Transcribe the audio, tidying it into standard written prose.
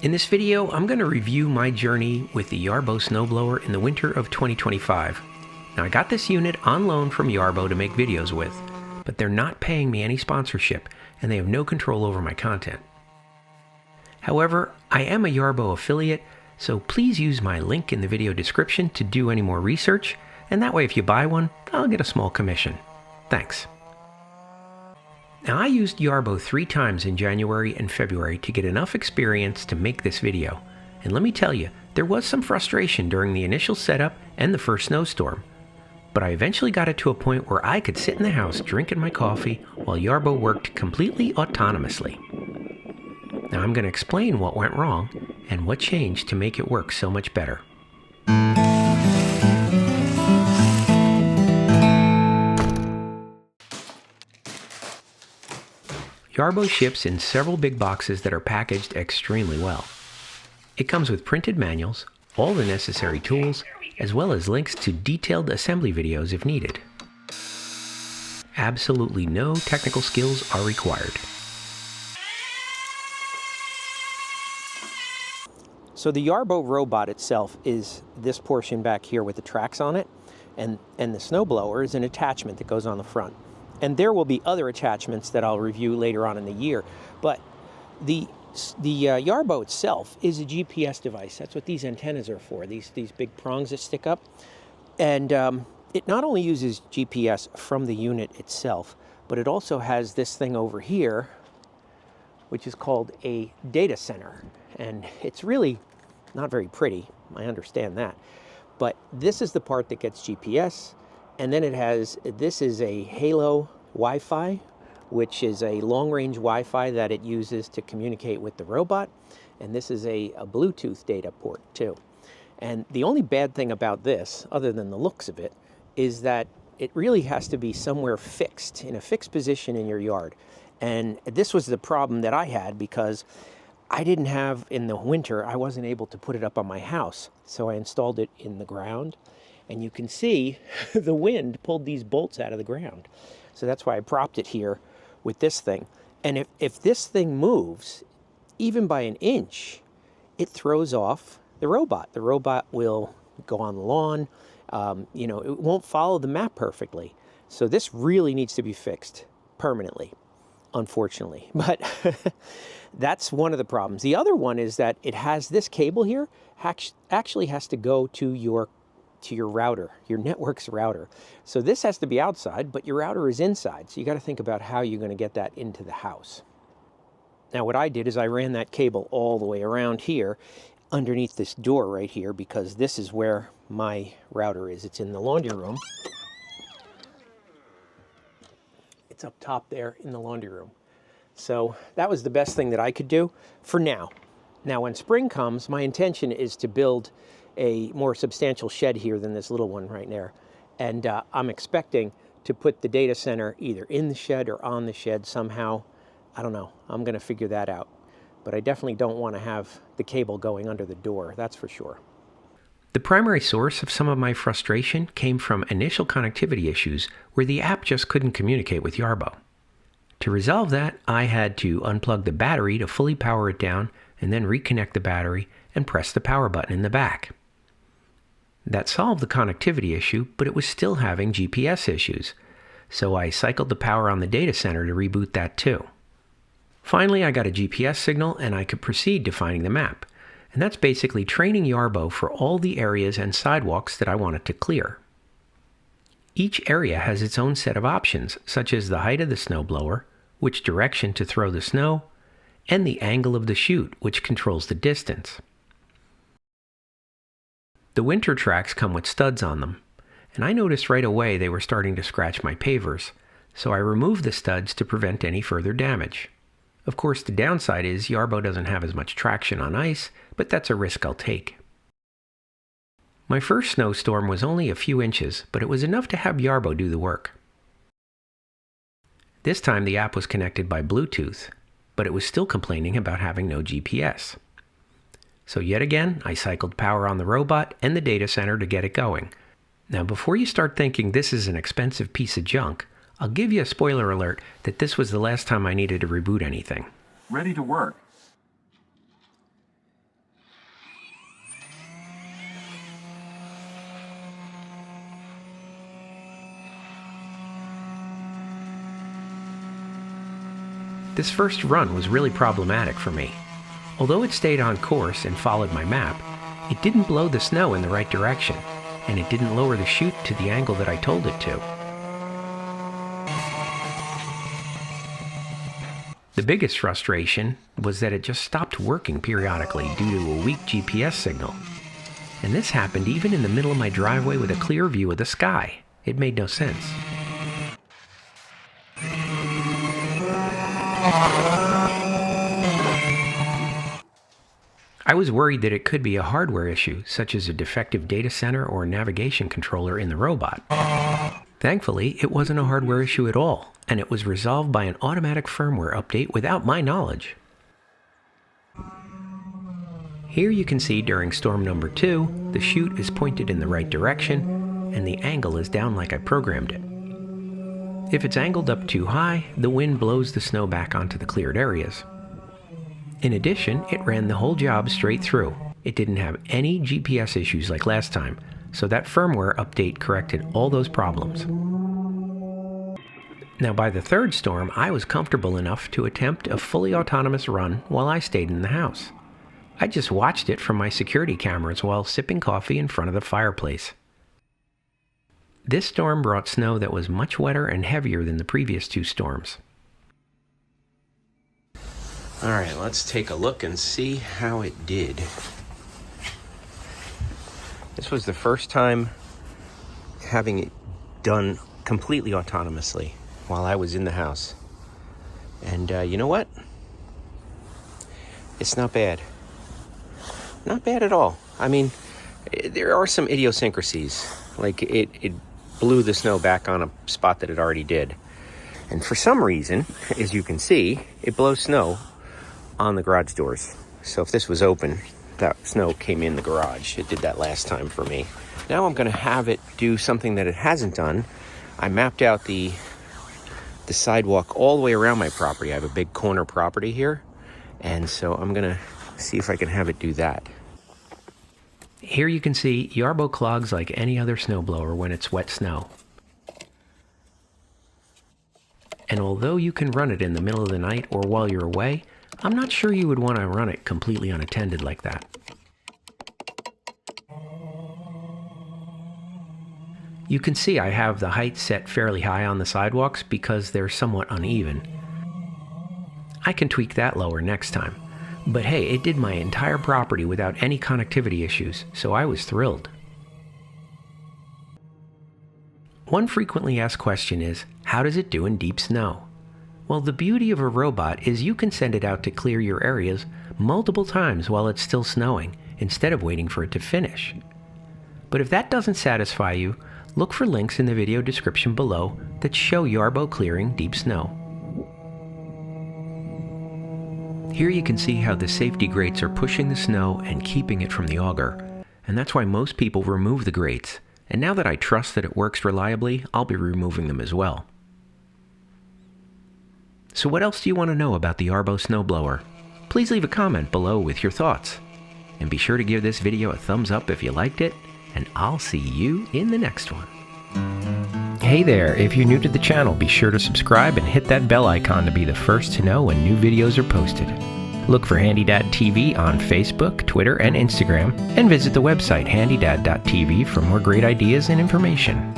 In this video, I'm going to review my journey with the Yarbo Snowblower in the winter of 2025. Now, I got this unit on loan from Yarbo to make videos with, but they're not paying me any sponsorship, and they have no control over my content. However, I am a Yarbo affiliate, so please use my link in the video description to do any more research, and that way if you buy one, I'll get a small commission. Thanks. Now, I used Yarbo 3 times in January and February to get enough experience to make this video. And let me tell you, there was some frustration during the initial setup and the first snowstorm. But I eventually got it to a point where I could sit in the house drinking my coffee while Yarbo worked completely autonomously. Now I'm going to explain what went wrong and what changed to make it work so much better. Yarbo ships in several big boxes that are packaged extremely well. It comes with printed manuals, all the necessary tools, as well as links to detailed assembly videos if needed. Absolutely no technical skills are required. So the Yarbo robot itself is this portion back here with the tracks on it, and the snowblower is an attachment that goes on the front. And there will be other attachments that I'll review later on in the year. But the Yarbo itself is a GPS device. That's what these antennas are for, these big prongs that stick up. And it not only uses GPS from the unit itself, but it also has this thing over here, which is called a data center. And it's really not very pretty, I understand that. But this is the part that gets GPS. And then it has, this is a Halo Wi-Fi, which is a long-range Wi-Fi that it uses to communicate with the robot. And this is a Bluetooth data port too. And the only bad thing about this, other than the looks of it, is that it really has to be somewhere fixed, in a fixed position in your yard. And this was the problem that I had because I didn't have, in the winter, I wasn't able to put it up on my house. So I installed it in the ground. And you can see the wind pulled these bolts out of the ground. So that's why I propped it here with this thing. And if this thing moves, even by an inch, it throws off the robot. The robot will go on the lawn. It won't follow the map perfectly. So this really needs to be fixed permanently, unfortunately. But that's one of the problems. The other one is that it has this cable here, actually has to go to your router, your network's router. So this has to be outside, but your router is inside. So you got to think about how you're going to get that into the house. Now what I did is I ran that cable all the way around here underneath this door right here, because this is where my router is. It's in the laundry room. It's up top there in the laundry room. So that was the best thing that I could do for now. Now when spring comes, my intention is to build a more substantial shed here than this little one right there. And I'm expecting to put the data center either in the shed or on the shed somehow. I don't know. I'm going to figure that out. But I definitely don't want to have the cable going under the door, that's for sure. The primary source of some of my frustration came from initial connectivity issues where the app just couldn't communicate with Yarbo. To resolve that, I had to unplug the battery to fully power it down and then reconnect the battery and press the power button in the back. That solved the connectivity issue, but it was still having GPS issues, so I cycled the power on the data center to reboot that too. Finally, I got a GPS signal and I could proceed to finding the map, and that's basically training Yarbo for all the areas and sidewalks that I wanted to clear. Each area has its own set of options, such as the height of the snowblower, which direction to throw the snow, and the angle of the chute, which controls the distance. The winter tracks come with studs on them, and I noticed right away they were starting to scratch my pavers, so I removed the studs to prevent any further damage. Of course, the downside is Yarbo doesn't have as much traction on ice, but that's a risk I'll take. My first snowstorm was only a few inches, but it was enough to have Yarbo do the work. This time the app was connected by Bluetooth, but it was still complaining about having no GPS. So yet again, I cycled power on the robot and the data center to get it going. Now before you start thinking this is an expensive piece of junk, I'll give you a spoiler alert that this was the last time I needed to reboot anything. Ready to work. This first run was really problematic for me. Although it stayed on course and followed my map, it didn't blow the snow in the right direction, and it didn't lower the chute to the angle that I told it to. The biggest frustration was that it just stopped working periodically due to a weak GPS signal. And this happened even in the middle of my driveway with a clear view of the sky. It made no sense. I was worried that it could be a hardware issue, such as a defective data center or navigation controller in the robot. Thankfully, it wasn't a hardware issue at all, and it was resolved by an automatic firmware update without my knowledge. Here you can see during storm number 2, the chute is pointed in the right direction, and the angle is down like I programmed it. If it's angled up too high, the wind blows the snow back onto the cleared areas. In addition, it ran the whole job straight through. It didn't have any GPS issues like last time, so that firmware update corrected all those problems. Now by the third storm, I was comfortable enough to attempt a fully autonomous run while I stayed in the house. I just watched it from my security cameras while sipping coffee in front of the fireplace. This storm brought snow that was much wetter and heavier than the previous 2 storms. All right, let's take a look and see how it did. This was the first time having it done completely autonomously while I was in the house. And you know what? It's not bad. Not bad at all. I mean, there are some idiosyncrasies. Like it blew the snow back on a spot that it already did. And for some reason, as you can see, it blows snow on the garage doors. So if this was open, that snow came in the garage. It did that last time for me. Now I'm going to have it do something that it hasn't done. I mapped out the sidewalk all the way around my property. I have a big corner property here, and so I'm going to see if I can have it do that. Here you can see Yarbo clogs like any other snowblower when it's wet snow. And although you can run it in the middle of the night or while you're away, I'm not sure you would want to run it completely unattended like that. You can see I have the height set fairly high on the sidewalks because they're somewhat uneven. I can tweak that lower next time. But hey, it did my entire property without any connectivity issues, so I was thrilled. One frequently asked question is, how does it do in deep snow? Well, the beauty of a robot is you can send it out to clear your areas multiple times while it's still snowing, instead of waiting for it to finish. But if that doesn't satisfy you, look for links in the video description below that show Yarbo clearing deep snow. Here you can see how the safety grates are pushing the snow and keeping it from the auger, and that's why most people remove the grates. And now that I trust that it works reliably, I'll be removing them as well. So what else do you want to know about the Yarbo Snowblower? Please leave a comment below with your thoughts. And be sure to give this video a thumbs up if you liked it, and I'll see you in the next one. Hey there, if you're new to the channel, be sure to subscribe and hit that bell icon to be the first to know when new videos are posted. Look for HandyDadTV on Facebook, Twitter, and Instagram, and visit the website HandyDadTV for more great ideas and information.